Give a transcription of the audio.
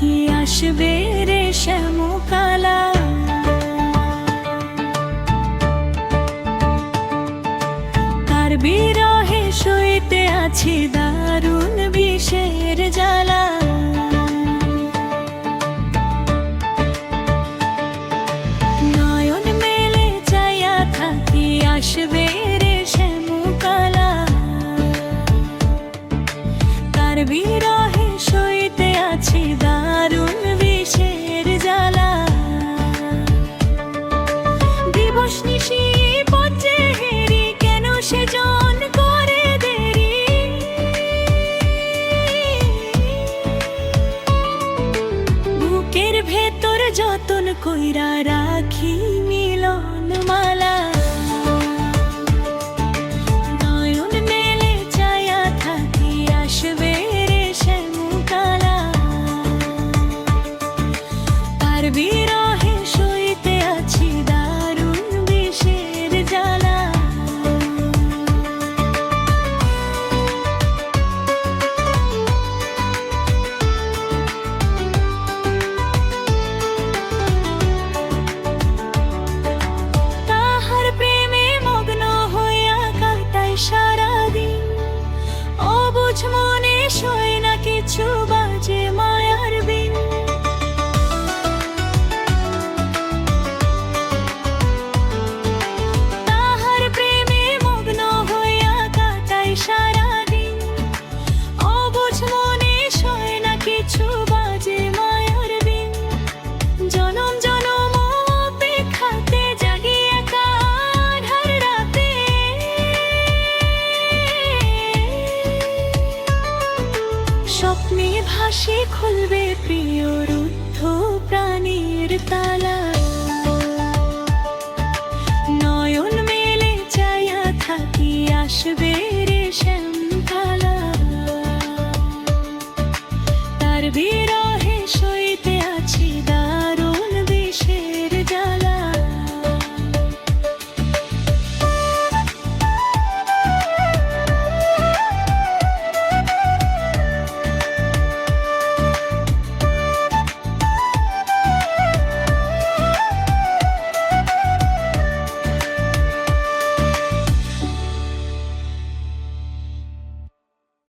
থাকি আসবে রে শ্যামকালা। তার বিরহে সইতে আছি দারুণ বিষের জ্বালা। নয়ন মেলে চাইয়া থাকি আসবে রে শ্যামকালা। তার বিরহে সইতে আছি দারুণ বিষের জ্বালা। দিবস নিশি পথে হেরি কেন সেজন করে দেরি। বুকের ভেতর যতন কইরা রাখি মিলন মালা। নয়ন মেলে চাইয়া থাকি আসবে রে শ্যামকালা। তার বিরহে সইতে আছি দারুণ বিষের জ্বালা। তাহার প্রেমে মগ্ন হইয়া কাটাই সারাদিন। অবুঝ মনে সয় না কিছু বাজে মায়ার বিন। তাহার প্রেমে মগ্ন হইয়া কাটাই সারাদিন। অবুঝ মনে সয় না কিছু বাজে মায়ার বিন। জনম জনম অপেক্ষাতে জাগি একা আঁধার রাতে। স্বপ্নে ভাসে খুলবে প্রিয় রুদ্ধ প্রাণীর তালা। নয়ন মেলে চাইয়া থাকি আসবে রে শ্যামকালা। তার বিরহে